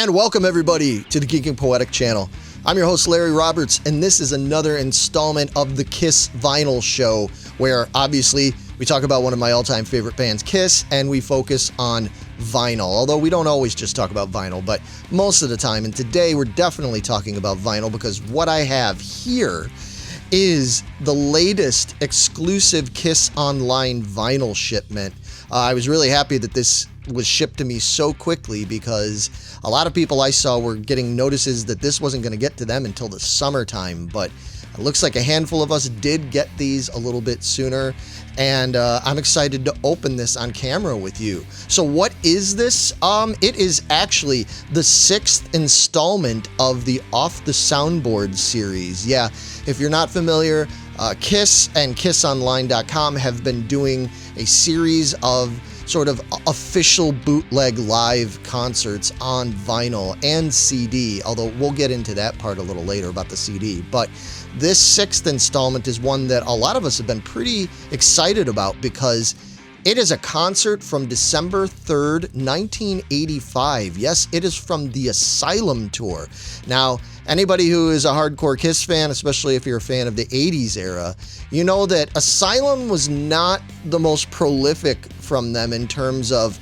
And welcome everybody to the Geeking Poetic channel. I'm your host Larry Roberts, and this is another installment of the Kiss Vinyl Show, where obviously we talk about one of my all-time favorite bands, Kiss, and we focus on vinyl. Although we don't always just talk about vinyl, but most of the time. And today we're definitely talking about vinyl because what I have here is the latest exclusive Kiss Online vinyl shipment. I was really happy that this was shipped to me so quickly because a lot of people I saw were getting notices that this wasn't going to get to them until the summertime, but it looks like a handful of us did get these a little bit sooner, and I'm excited to open this on camera with you. So what is this? It is actually the 6th installment of the Off The Soundboard series. Yeah, if you're not familiar, Kiss and KissOnline.com have been doing a series of sort of official bootleg live concerts on vinyl and CD, although we'll get into that part a little later about the CD. But this 6th installment is one that a lot of us have been pretty excited about because it is a concert from December 3rd, 1985. Yes, it is from the ASYLUM tour. Now, anybody who is a hardcore Kiss fan, especially if you're a fan of the 80s era, you know that ASYLUM was not the most prolific from them in terms of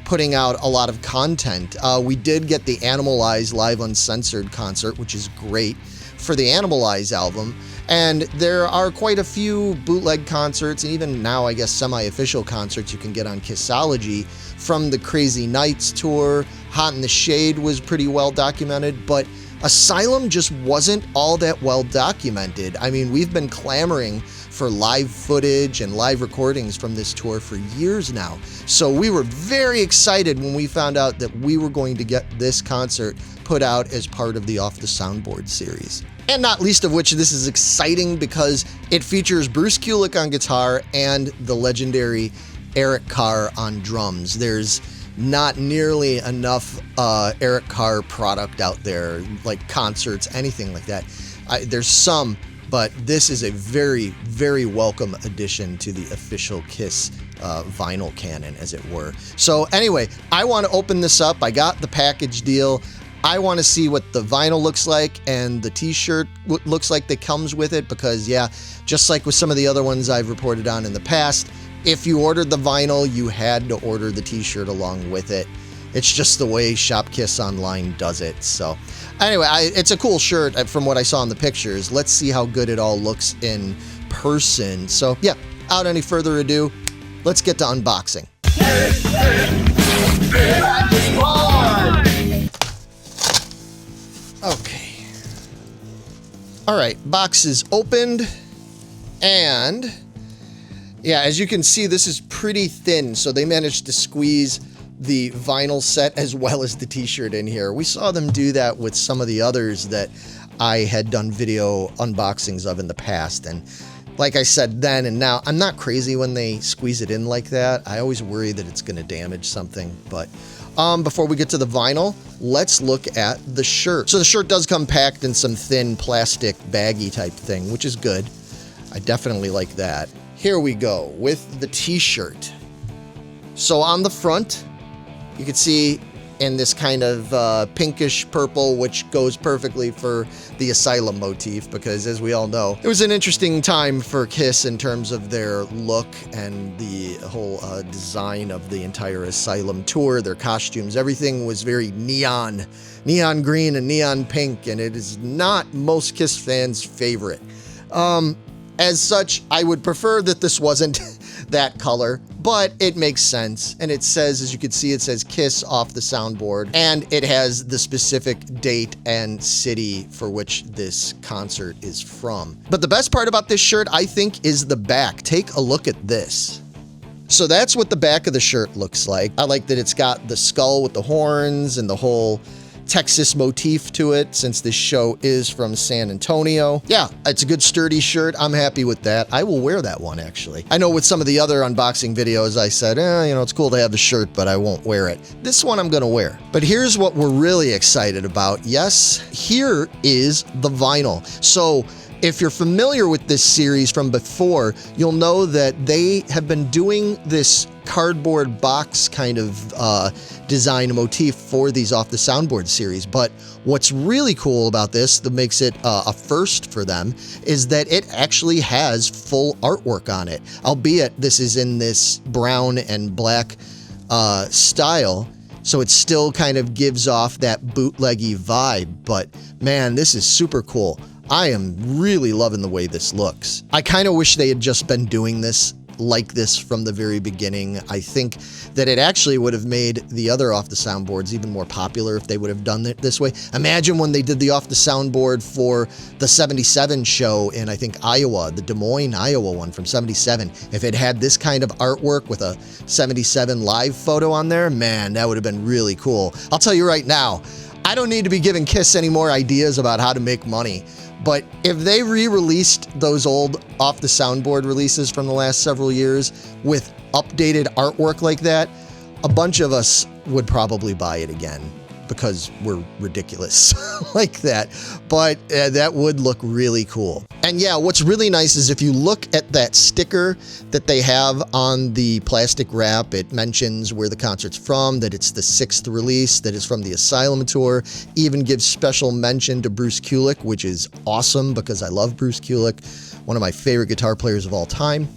putting out a lot of content. We did get the Animalize Live Uncensored concert, which is great, for the Animalize album. And there are quite a few bootleg concerts, and even now, I guess, semi-official concerts you can get on Kissology from the Crazy Nights tour. Hot in the Shade was pretty well documented, but ASYLUM just wasn't all that well documented. I mean, we've been clamoring for live footage and live recordings from this tour for years now. So we were very excited when we found out that we were going to get this concert put out as part of the Off The Soundboard series. And not least of which, this is exciting because it features Bruce Kulick on guitar and the legendary Eric Carr on drums. There's not nearly enough Eric Carr product out there, like concerts, anything like that. There's some, but this is a very, very welcome addition to the official Kiss vinyl canon, as it were. So anyway, I want to open this up. I got the package deal. I want to see what the vinyl looks like and the t-shirt looks like that comes with it because, yeah, just like with some of the other ones I've reported on in the past, if you ordered the vinyl, you had to order the t-shirt along with it. It's just the way Shop Kiss Online does it. So anyway, it's a cool shirt from what I saw in the pictures. Let's see how good it all looks in person. So yeah, without any further ado, let's get to unboxing. Okay. All right, box is opened, and yeah, as you can see, this is pretty thin, so they managed to squeeze the vinyl set as well as the t-shirt in here. We saw them do that with some of the others that I had done video unboxings of in the past, and like I said then and now, I'm not crazy when they squeeze it in like that. I always worry that it's going to damage something, but before we get to the vinyl, let's look at the shirt. So the shirt does come packed in some thin plastic baggy type thing, which is good. I definitely like that. Here we go with the t-shirt. So on the front, you can see in this kind of pinkish purple, which goes perfectly for the ASYLUM motif, because as we all know, it was an interesting time for Kiss in terms of their look and the whole design of the entire ASYLUM tour, their costumes, everything was very neon green and neon pink, and it is not most Kiss fans' favorite. As such, I would prefer that this wasn't that color, but it makes sense. And it says, as you can see, it says Kiss Off The Soundboard, and it has the specific date and city for which this concert is from. But the best part about this shirt, I think, is the back. Take a look at this. So that's what the back of the shirt looks like. I like that it's got the skull with the horns and the whole Texas motif to it, since this show is from San Antonio. Yeah, it's a good sturdy shirt. I'm happy with that. I will wear that one, actually. I know with some of the other unboxing videos, I said, you know, it's cool to have the shirt, but I won't wear it. This one I'm gonna wear. But here's what we're really excited about. Yes, here is the vinyl. So if you're familiar with this series from before, you'll know that they have been doing this cardboard box kind of design motif for these Off the Soundboard series. But what's really cool about this that makes it a first for them is that it actually has full artwork on it, albeit this is in this brown and black style. So it still kind of gives off that bootleggy vibe, but man, this is super cool. I am really loving the way this looks. I kind of wish they had just been doing this like this from the very beginning. I think that it actually would have made the other Off the Soundboards even more popular if they would have done it this way. Imagine when they did the Off the Soundboard for the 77 show in, I think, Iowa, the Des Moines, Iowa one from 77. If it had this kind of artwork with a 77 live photo on there, man, that would have been really cool. I'll tell you right now, I don't need to be giving Kiss any more ideas about how to make money. But if they re-released those old Off the Soundboard releases from the last several years with updated artwork like that, a bunch of us would probably buy it again because we're ridiculous like that. But that would look really cool. And yeah, what's really nice is if you look at that sticker that they have on the plastic wrap, it mentions where the concert's from, that it's the 6th release, that it's from the ASYLUM tour, even gives special mention to Bruce Kulick, which is awesome because I love Bruce Kulick, one of my favorite guitar players of all time.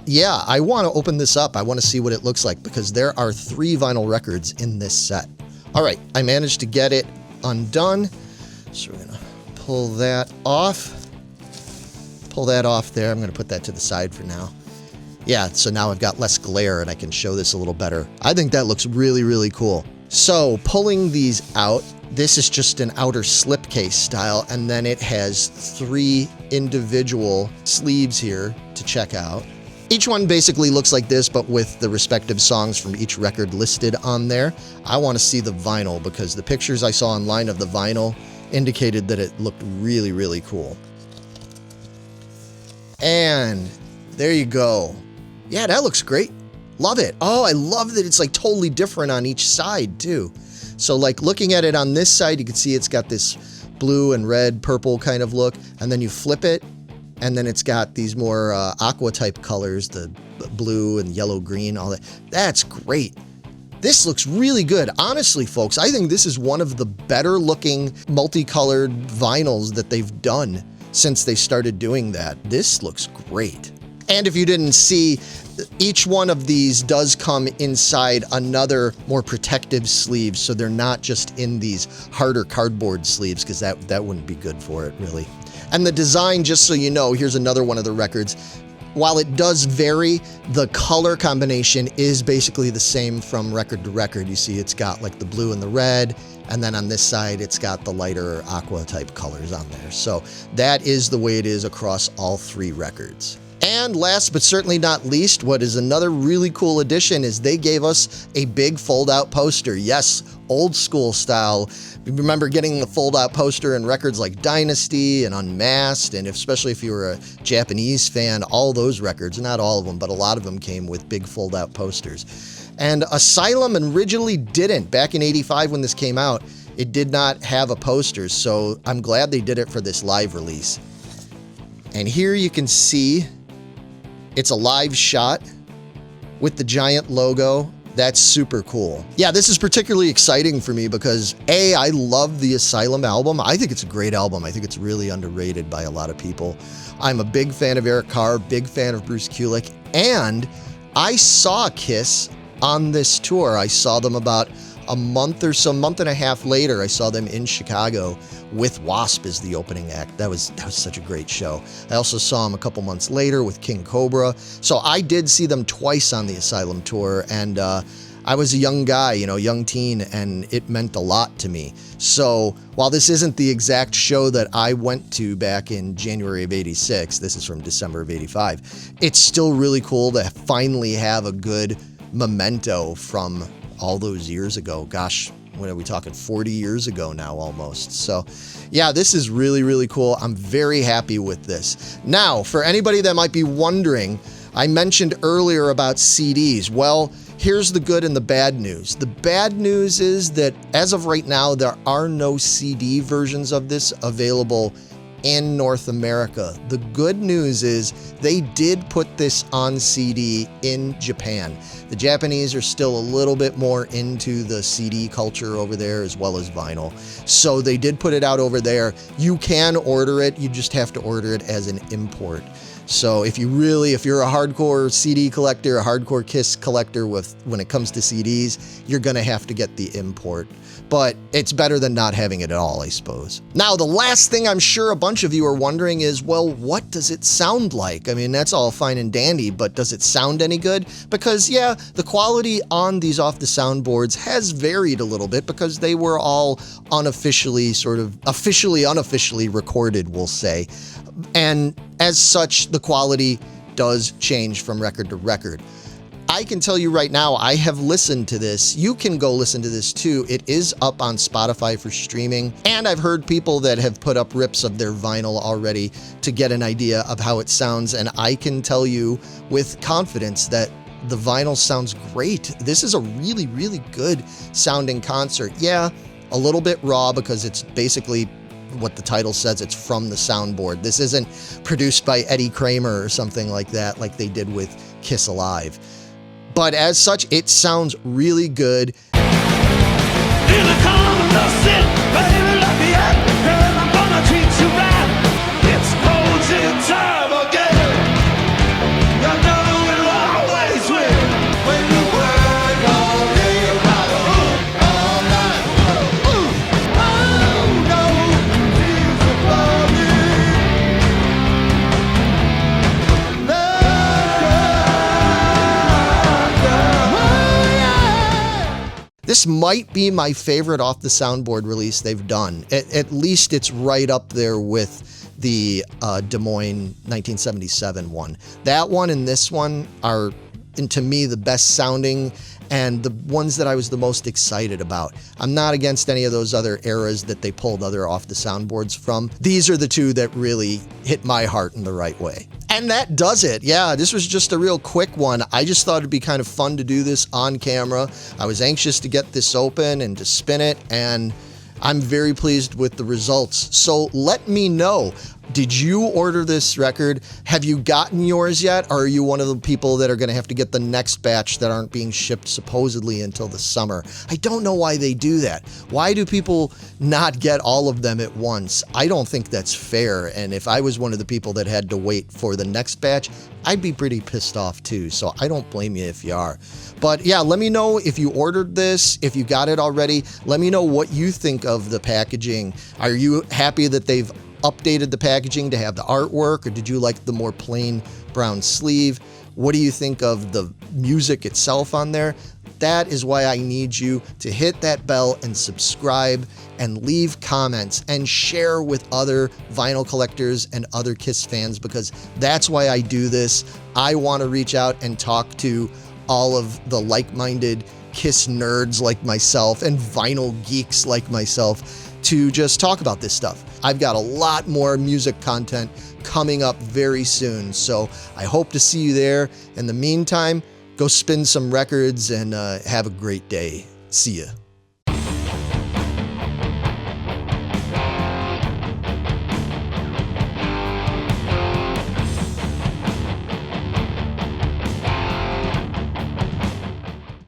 Yeah, I want to open this up. I want to see what it looks like because there are 3 vinyl records in this set. All right, I managed to get it undone. So we're going to pull that off. Pull that off there. I'm going to put that to the side for now. Yeah, so now I've got less glare and I can show this a little better. I think that looks really, really cool. So pulling these out, this is just an outer slipcase style, and then it has 3 individual sleeves here to check out. Each one basically looks like this, but with the respective songs from each record listed on there. I want to see the vinyl because the pictures I saw online of the vinyl indicated that it looked really, really cool. And there you go. Yeah, that looks great. Love it. Oh, I love that it's like totally different on each side too. So like looking at it on this side, you can see it's got this blue and red, purple kind of look. And then you flip it, and then it's got these more aqua type colors, the blue and yellow, green, all that. That's great. This looks really good. Honestly, folks, I think this is one of the better looking multicolored vinyls that they've done since they started doing that. This looks great. And if you didn't see, each one of these does come inside another more protective sleeve, so they're not just in these harder cardboard sleeves, because that wouldn't be good for it, really. And the design, just so you know, here's another one of the records. While it does vary, the color combination is basically the same from record to record. You see it's got like the blue and the red, and then on this side it's got the lighter aqua type colors on there. So that is the way it is across all 3 records. And last but certainly not least, what is another really cool addition is they gave us a big fold-out poster. Yes, old school style. Remember getting the fold-out poster in records like Dynasty and Unmasked, and especially if you were a Japanese fan, all those records, not all of them, but a lot of them came with big fold-out posters. And ASYLUM originally didn't. Back in '85 when this came out, it did not have a poster, so I'm glad they did it for this live release. And here you can see it's a live shot with the giant logo. That's super cool. Yeah, this is particularly exciting for me because A, I love the ASYLUM album. I think it's a great album. I think it's really underrated by a lot of people. I'm a big fan of Eric Carr, big fan of Bruce Kulick, and I saw Kiss on this tour. I saw them about a month and a half later. I saw them in Chicago with Wasp as the opening act. That was such a great show. I also saw them a couple months later with King Cobra. So I did see them twice on the ASYLUM tour, and I was a young guy, young teen, and it meant a lot to me. So while this isn't the exact show that I went to back in January of '86, this is from December of '85, it's still really cool to finally have a good memento from all those years ago. Gosh, what are we talking, 40 years ago now almost. So yeah, this is really, really cool. I'm very happy with this. Now, for anybody that might be wondering, I mentioned earlier about CDs. Well, here's the good and the bad news. The bad news is that as of right now, there are no CD versions of this available in North America. The good news is they did put this on CD in Japan. The Japanese are still a little bit more into the CD culture over there as well as vinyl. So they did put it out over there. You can order it, you just have to order it as an import. So if you're a hardcore CD collector, a hardcore Kiss collector when it comes to CDs, you're gonna have to get the import. But it's better than not having it at all, I suppose. Now, the last thing I'm sure a bunch of you are wondering is, well, what does it sound like? I mean, that's all fine and dandy, but does it sound any good? Because, yeah, the quality on these Off The Soundboards has varied a little bit because they were all unofficially recorded, we'll say. And as such, the quality does change from record to record. I can tell you right now, I have listened to this. You can go listen to this too. It is up on Spotify for streaming. And I've heard people that have put up rips of their vinyl already to get an idea of how it sounds. And I can tell you with confidence that the vinyl sounds great. This is a really, really good sounding concert. Yeah, a little bit raw because it's basically what the title says, it's from the soundboard. This isn't produced by Eddie Kramer or something like that, like they did with Kiss Alive. But as such, it sounds really good. This might be my favorite Off The Soundboard release they've done. At least it's right up there with the Des Moines 1977 one. That one and this one are, to me, the best sounding and the ones that I was the most excited about. I'm not against any of those other eras that they pulled other Off The Soundboards from. These are the two that really hit my heart in the right way. And that does it. Yeah, this was just a real quick one. I just thought it'd be kind of fun to do this on camera. I was anxious to get this open and to spin it, and I'm very pleased with the results. So let me know. Did you order this record? Have you gotten yours yet? Or are you one of the people that are going to have to get the next batch that aren't being shipped supposedly until the summer? I don't know why they do that. Why do people not get all of them at once? I don't think that's fair. And if I was one of the people that had to wait for the next batch, I'd be pretty pissed off too. So I don't blame you if you are. But yeah, let me know if you ordered this, if you got it already. Let me know what you think of the packaging. Are you happy that they've updated the packaging to have the artwork, or did you like the more plain brown sleeve? What do you think of the music itself on there? That is why I need you to hit that bell and subscribe and leave comments and share with other vinyl collectors and other Kiss fans, because that's why I do this. I want to reach out and talk to all of the like-minded Kiss nerds like myself and vinyl geeks like myself to just talk about this stuff. I've got a lot more music content coming up very soon, so I hope to see you there. In the meantime, go spin some records and have a great day. See ya.